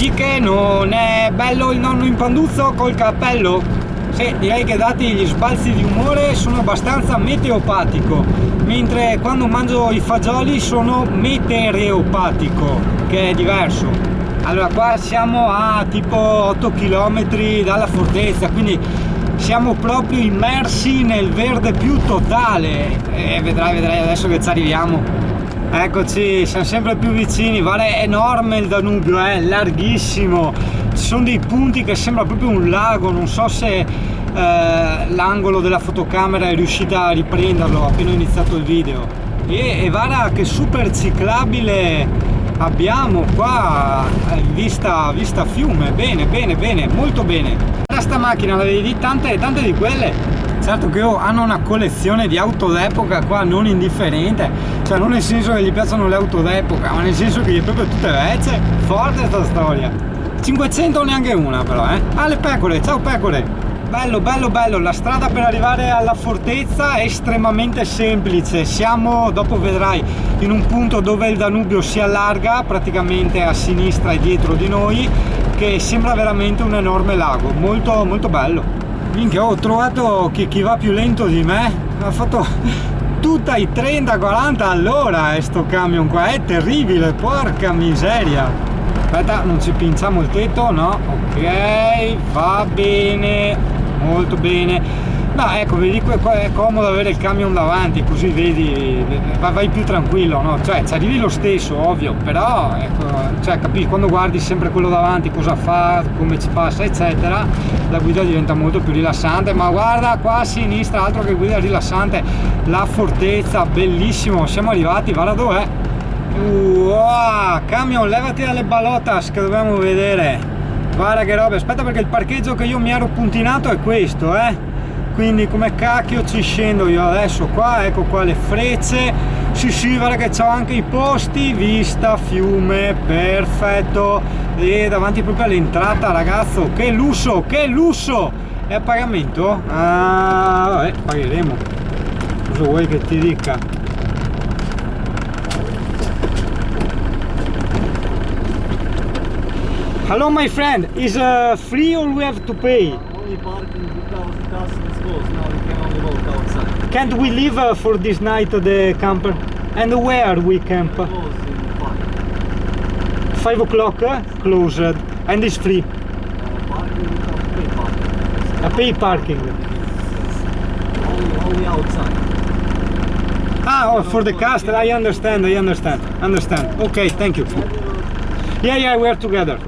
Dici che non è bello il nonno in panduzzo col cappello? Sì, direi che dati gli sbalzi di umore sono abbastanza meteopatico, mentre quando mangio i fagioli sono metereopatico, che è diverso. Allora qua siamo a tipo 8 km dalla fortezza, quindi siamo proprio immersi nel verde più totale e vedrai adesso che ci arriviamo. Eccoci, siamo sempre più vicini. Guarda, è enorme il Danubio, è larghissimo, ci sono dei punti che sembra proprio un lago. Non so se l'angolo della fotocamera è riuscita a riprenderlo appena ho iniziato il video. E guarda che super ciclabile abbiamo qua, vista fiume. Bene, molto bene. Sta macchina la vedi, tante di quelle. Certo che hanno una collezione di auto d'epoca qua non indifferente, cioè non nel senso che gli piacciono le auto d'epoca, ma nel senso che gli è proprio tutte vecchie. Forte sta storia. 500 neanche una però, Ah, le pecore, ciao pecore. Bello, la strada per arrivare alla fortezza è estremamente semplice. Siamo, dopo vedrai, in un punto dove il Danubio si allarga praticamente a sinistra e dietro di noi, che sembra veramente un enorme lago, molto bello. Minchia, ho trovato chi va più lento di me, ha fatto tutta i 30-40 all'ora sto camion qua, è terribile, porca miseria. Aspetta, non ci pinciamo il tetto, no? Ok, va bene, molto bene. No, ecco, vedi qua è comodo avere il camion davanti, così vedi, vai più tranquillo, no? Cioè, ci arrivi lo stesso, ovvio, però, ecco, cioè, capisci, quando guardi sempre quello davanti, cosa fa, come ci passa, eccetera, la guida diventa molto più rilassante. Ma guarda, qua a sinistra, altro che guida rilassante, la fortezza, bellissimo, siamo arrivati, guarda dov'è. Wow, camion, levati dalle balottas che dobbiamo vedere. Guarda che roba, aspetta perché il parcheggio che io mi ero puntinato è questo, quindi come cacchio ci scendo io adesso qua? Ecco qua le frecce, sì guarda che c'ho anche i posti, vista fiume, perfetto, e davanti proprio all'entrata ragazzo, che lusso, è a pagamento? Ah vabbè, pagheremo, cosa vuoi che ti dica? Hello my friend, is free or we have to pay? Only parking because the customs closed. Now we can only walk outside. Can't we leave for this night the camper? And where we camp? Closed in 5. 5 o'clock closed and it's free. Parking without pay parking. A pay parking. Only outside. Ah, oh, for the castle, I understand. Okay, thank you. Yeah, we are together.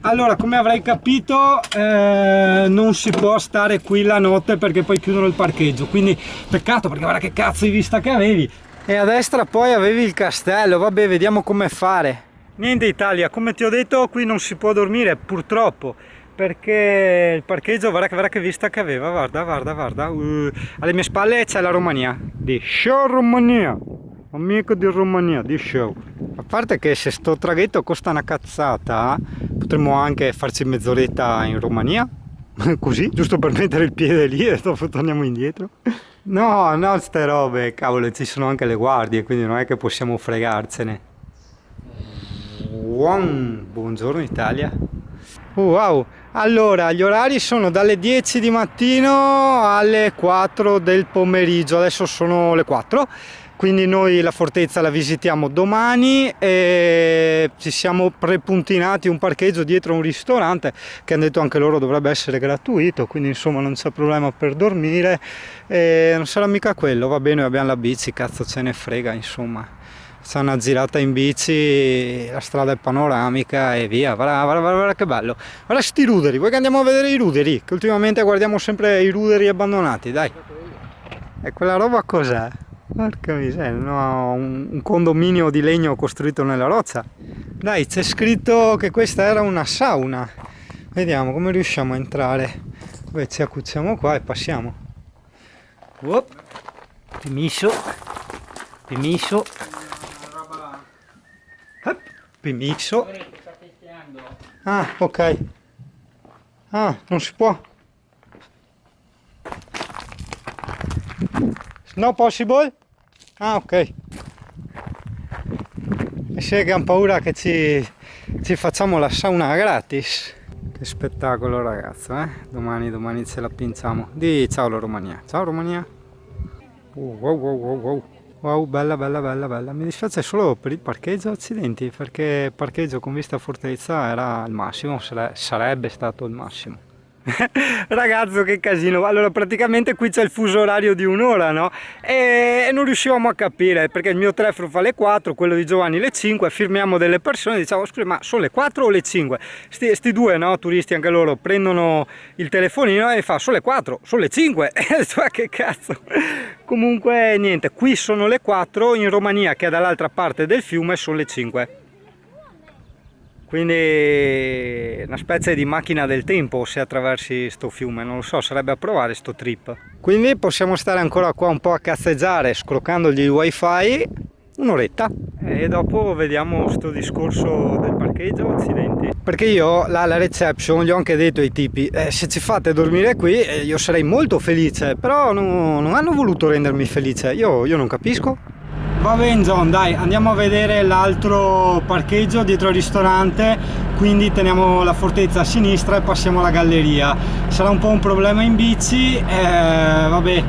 Allora, come avrai capito, non si può stare qui la notte perché poi chiudono il parcheggio, quindi peccato, perché guarda che cazzo di vista che avevi. E a destra poi avevi il castello, vabbè, vediamo come fare. Niente Italia, come ti ho detto qui non si può dormire purtroppo, perché il parcheggio, guarda che vista che aveva, guarda. Alle mie spalle c'è la Romania, di Show Romania. Amico di Romania, di Show. A parte che se sto traghetto costa una cazzata, potremmo anche farci mezz'oretta in Romania, così, giusto per mettere il piede lì e dopo torniamo indietro. No, ste robe, cavolo, ci sono anche le guardie, quindi non è che possiamo fregarcene. Buongiorno Italia. Wow, allora gli orari sono dalle 10 di mattino alle 4 del pomeriggio, adesso sono le 4. Quindi noi la fortezza la visitiamo domani e ci siamo prepuntinati un parcheggio dietro un ristorante che hanno detto anche loro dovrebbe essere gratuito, quindi insomma non c'è problema per dormire e non sarà mica quello, va bene, abbiamo la bici, cazzo ce ne frega, insomma. C'è una girata in bici, la strada è panoramica e via, guarda che bello. Guarda sti ruderi, vuoi che andiamo a vedere i ruderi? Che ultimamente guardiamo sempre i ruderi abbandonati, dai. E quella roba cos'è? Porca miseria, no, un condominio di legno costruito nella roccia. Dai, c'è scritto che questa era una sauna. Vediamo come riusciamo a entrare. Poi ci accucciamo qua e passiamo. Permesso. Ah, ok. Ah, non si può. No possible? Ah, ok. E se che hanno paura che ci facciamo la sauna gratis. Che spettacolo ragazzo, eh? Domani ce la pinciamo. Di ciao la Romania. Ciao Romania. Wow. Wow, bella. Mi dispiace solo per il parcheggio, accidenti, perché il parcheggio con vista a Fortezza era il massimo, sarebbe stato il massimo. Ragazzo, che casino. Allora, praticamente qui c'è il fuso orario di un'ora, no? E non riuscivamo a capire, perché il mio telefono fa le 4, quello di Giovanni le 5, firmiamo delle persone, diciamo scusa, ma sono le 4 o le 5? Sti due, no, turisti anche loro, prendono il telefonino e fa sono le 4, sono le 5. Ma che cazzo. Comunque niente, qui sono le 4, in Romania, che è dall'altra parte del fiume, sono le 5. Quindi una specie di macchina del tempo se attraversi sto fiume, non lo so, sarebbe a provare sto trip. Quindi possiamo stare ancora qua un po' a cazzeggiare scroccandogli il wifi un'oretta e dopo vediamo sto discorso del parcheggio, accidenti. Perché io là alla reception gli ho anche detto ai tipi se ci fate dormire qui io sarei molto felice, però non hanno voluto rendermi felice, io non capisco. Va bene John, dai, andiamo a vedere l'altro parcheggio dietro al ristorante, quindi teniamo la fortezza a sinistra e passiamo alla galleria. Sarà un po' un problema in bici, vabbè,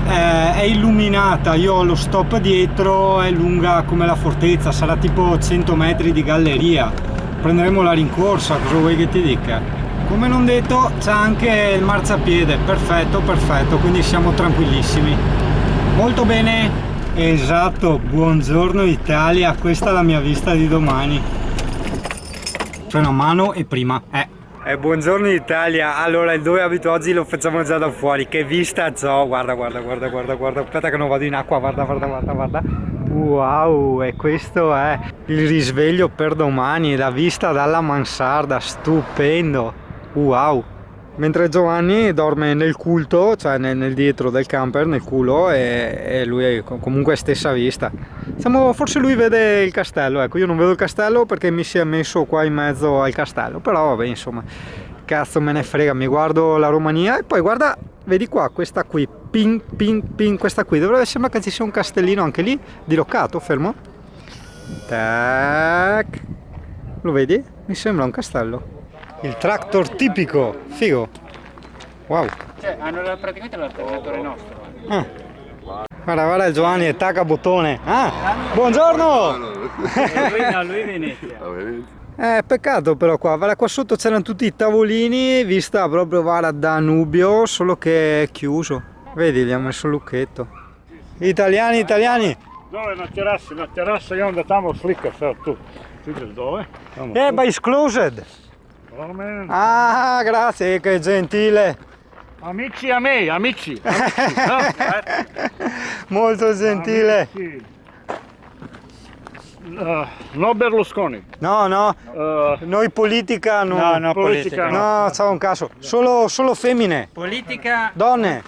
è illuminata, io ho lo stop dietro, è lunga come la fortezza, sarà tipo 100 metri di galleria. Prenderemo la rincorsa, cosa vuoi che ti dica? Come non detto c'è anche il marciapiede, perfetto, quindi siamo tranquillissimi. Molto bene. Esatto, buongiorno Italia, questa è la mia vista di domani. Freno a mano e prima. Buongiorno Italia, allora il dove abito oggi lo facciamo già da fuori, che vista c'ho, guarda, aspetta che non vado in acqua, guarda. Wow, e questo è il risveglio per domani, la vista dalla mansarda, stupendo, wow. Mentre Giovanni dorme nel culto, cioè nel dietro del camper, nel culo, e lui comunque stessa vista. Forse lui vede il castello, ecco, io non vedo il castello perché mi si è messo qua in mezzo al castello, però vabbè, insomma, cazzo me ne frega, mi guardo la Romania e poi guarda, vedi qua, questa qui, ping, questa qui, sembra che ci sia un castellino anche lì, diroccato, fermo. Tac, lo vedi? Mi sembra un castello. Il tractor tipico, figo. Wow. Cioè, hanno praticamente l'alternatore nostro. Guarda il Giovanni, attacca bottone. Buongiorno! Lui Venezia. Peccato però qua sotto c'erano tutti i tavolini, vista proprio guarda Danubio, solo che è chiuso. Vedi, gli ha messo il lucchetto. Italiani. Dove una terrassa io andiamo slicka för tu. Sitter dove? But it's closed. Ah, grazie, che gentile. Amici a me, amici. Molto gentile. No Berlusconi. No, noi politica non. No, politica No, ciao un caso. Solo femmine. Politica. Donne.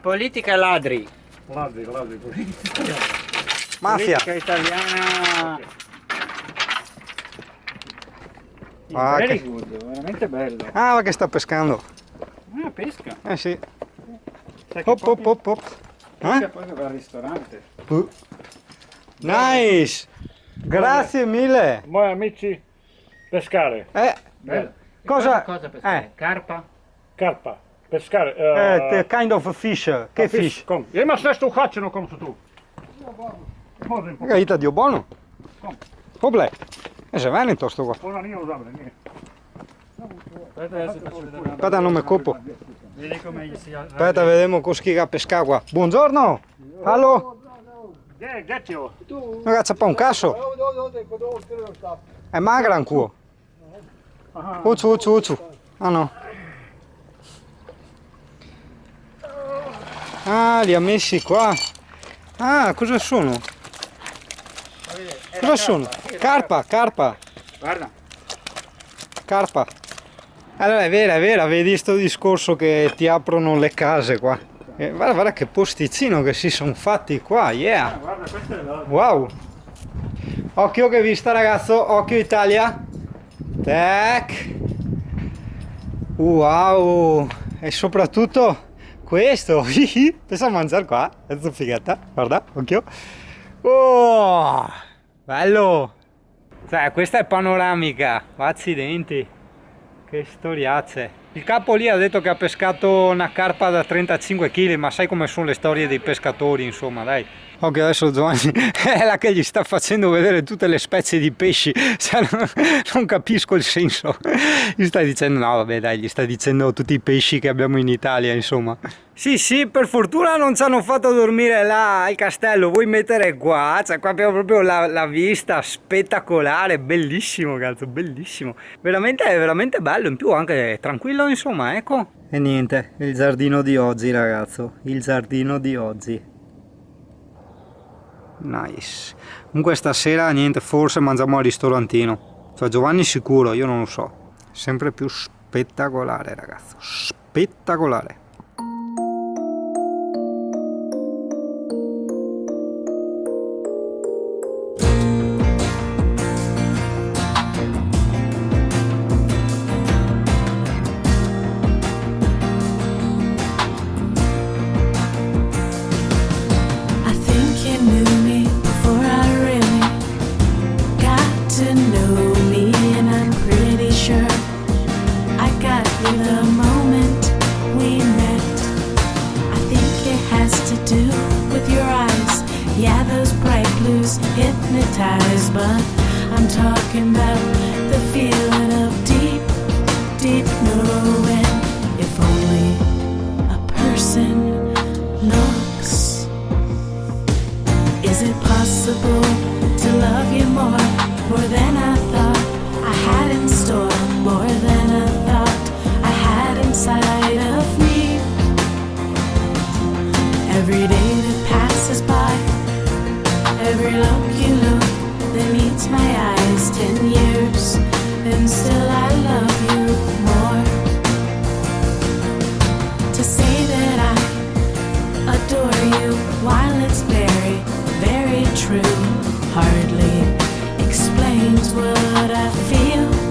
Politica ladri. Ladri. Mafia. Politica italiana. Che... good, veramente bello. ma che sta pescando. Pesca. Sì. Sai che Hop. Pesca poi va al ristorante. Nice. Grazie mille. Moi amici pescare. Bello. Cosa pescare? Carpa? Carpa. Pescare. the kind of fish. Che fish? Kom. Je imaš nešto uhačeno, kom su tu? Može im Gaita dio buono. Poble. Se Veneto sto qua. Ona nije u zabrani, nije. Aspetta, non me copo. Vedi come si Aspetta, vediamo con chi pesca qua. Buongiorno. Allo. Gdje ti je ovo? Ragazza, pa un caso. È magra un cuo. Ucciu. No. Li ha messi qua. Cosa sono? Cosa sono? Carpa. Guarda. Carpa. Allora è vera, vedi sto discorso che ti aprono le case qua. Guarda che posticino che si sono fatti qua, yeah. Guarda, questo è bello. Wow. Occhio che vista ragazzo, occhio Italia. Tac. Wow. E soprattutto questo, pensa a mangiare qua, è figata, guarda, occhio. Oh, bello. Cioè, questa è panoramica, accidenti, che storiazze. Il capo lì ha detto che ha pescato una carpa da 35 kg, ma sai come sono le storie dei pescatori, insomma, dai. Ok, adesso Giovanni è là che gli sta facendo vedere tutte le specie di pesci, cioè, non capisco il senso. Gli stai dicendo, no vabbè dai, gli sta dicendo tutti i pesci che abbiamo in Italia, insomma. Sì, per fortuna non ci hanno fatto dormire là al castello, vuoi mettere qua? Cioè qua abbiamo proprio la vista spettacolare, bellissimo cazzo, bellissimo. Veramente, veramente bello, in più anche tranquillo, insomma, ecco. E niente, il giardino di oggi ragazzo, il giardino di oggi. Nice. Comunque stasera niente, forse mangiamo al ristorantino. Cioè Giovanni sicuro, io non lo so. Sempre più spettacolare ragazzo, spettacolare. Hypnotized, but I'm talking about the feeling of deep, deep knowing. If only a person knocks. Is it possible to love you more than I thought I had in store, more than I thought I had inside of me? Every day that passes by, every look you look that meets my eyes, 10 years, and still I love you more. To say that I adore you while it's very, very true hardly explains what I feel.